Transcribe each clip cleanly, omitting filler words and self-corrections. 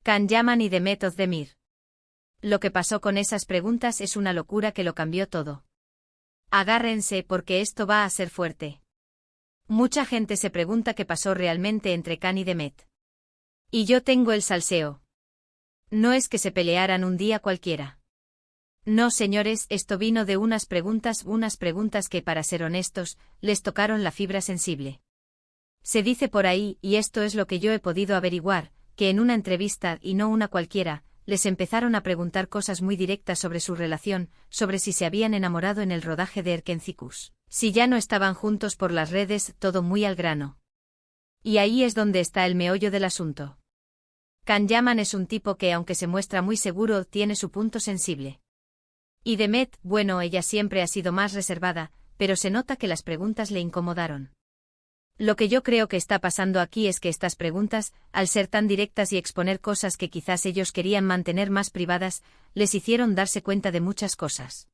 Can Yaman y Demet Özdemir. Lo que pasó con esas preguntas es una locura que lo cambió todo. Agárrense porque esto va a ser fuerte. Mucha gente se pregunta qué pasó realmente entre Can y Demet. Y yo tengo el salseo. No es que se pelearan un día cualquiera. No, señores, esto vino de unas preguntas que, para ser honestos, les tocaron la fibra sensible. Se dice por ahí, y esto es lo que yo he podido averiguar, que en una entrevista, y no una cualquiera, les empezaron a preguntar cosas muy directas sobre su relación, sobre si se habían enamorado en el rodaje de Erkencikus, si ya no estaban juntos por las redes, todo muy al grano. Y ahí es donde está el meollo del asunto. Can Yaman es un tipo que, aunque se muestra muy seguro, tiene su punto sensible. Y Demet, bueno, ella siempre ha sido más reservada, pero se nota que las preguntas le incomodaron. Lo que yo creo que está pasando aquí es que estas preguntas, al ser tan directas y exponer cosas que quizás ellos querían mantener más privadas, les hicieron darse cuenta de muchas cosas.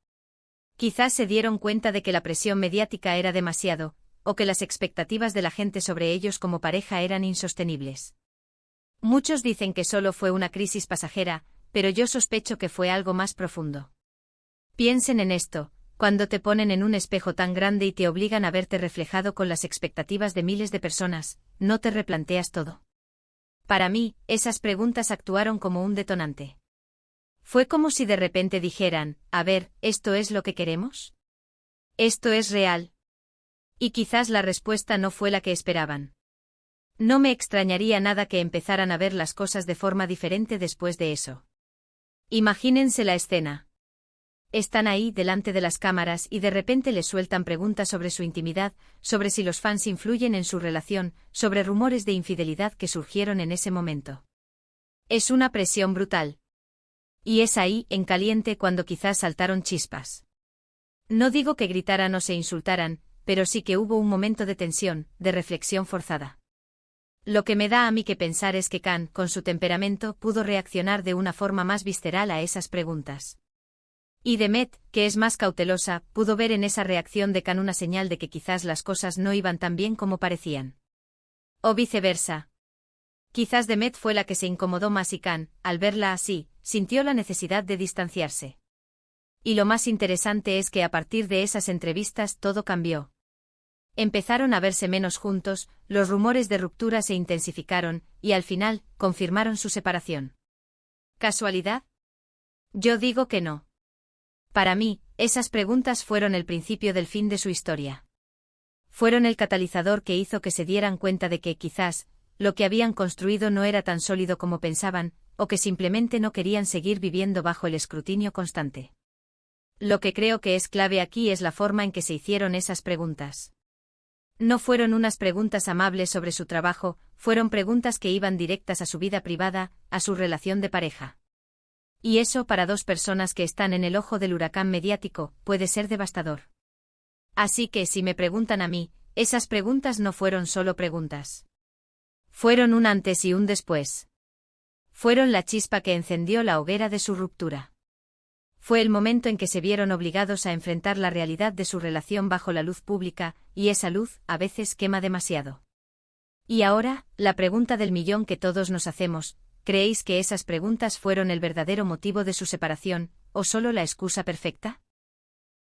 Quizás se dieron cuenta de que la presión mediática era demasiado, o que las expectativas de la gente sobre ellos como pareja eran insostenibles. Muchos dicen que solo fue una crisis pasajera, pero yo sospecho que fue algo más profundo. Piensen en esto. Cuando te ponen en un espejo tan grande y te obligan a verte reflejado con las expectativas de miles de personas, ¿no te replanteas todo? Para mí, esas preguntas actuaron como un detonante. Fue como si de repente dijeran, a ver, ¿esto es lo que queremos? ¿Esto es real? Y quizás la respuesta no fue la que esperaban. No me extrañaría nada que empezaran a ver las cosas de forma diferente después de eso. Imagínense la escena. Están ahí delante de las cámaras y de repente les sueltan preguntas sobre su intimidad, sobre si los fans influyen en su relación, sobre rumores de infidelidad que surgieron en ese momento. Es una presión brutal. Y es ahí, en caliente, cuando quizás saltaron chispas. No digo que gritaran o se insultaran, pero sí que hubo un momento de tensión, de reflexión forzada. Lo que me da a mí que pensar es que Can, con su temperamento, pudo reaccionar de una forma más visceral a esas preguntas. Y Demet, que es más cautelosa, pudo ver en esa reacción de Can una señal de que quizás las cosas no iban tan bien como parecían. O viceversa. Quizás Demet fue la que se incomodó más y Can, al verla así, sintió la necesidad de distanciarse. Y lo más interesante es que a partir de esas entrevistas todo cambió. Empezaron a verse menos juntos, los rumores de ruptura se intensificaron, y al final, confirmaron su separación. ¿Casualidad? Yo digo que no. Para mí, esas preguntas fueron el principio del fin de su historia. Fueron el catalizador que hizo que se dieran cuenta de que, quizás, lo que habían construido no era tan sólido como pensaban, o que simplemente no querían seguir viviendo bajo el escrutinio constante. Lo que creo que es clave aquí es la forma en que se hicieron esas preguntas. No fueron unas preguntas amables sobre su trabajo, fueron preguntas que iban directas a su vida privada, a su relación de pareja. Y eso, para dos personas que están en el ojo del huracán mediático, puede ser devastador. Así que, si me preguntan a mí, esas preguntas no fueron solo preguntas. Fueron un antes y un después. Fueron la chispa que encendió la hoguera de su ruptura. Fue el momento en que se vieron obligados a enfrentar la realidad de su relación bajo la luz pública, y esa luz, a veces, quema demasiado. Y ahora, la pregunta del millón que todos nos hacemos: ¿creéis que esas preguntas fueron el verdadero motivo de su separación, o solo la excusa perfecta?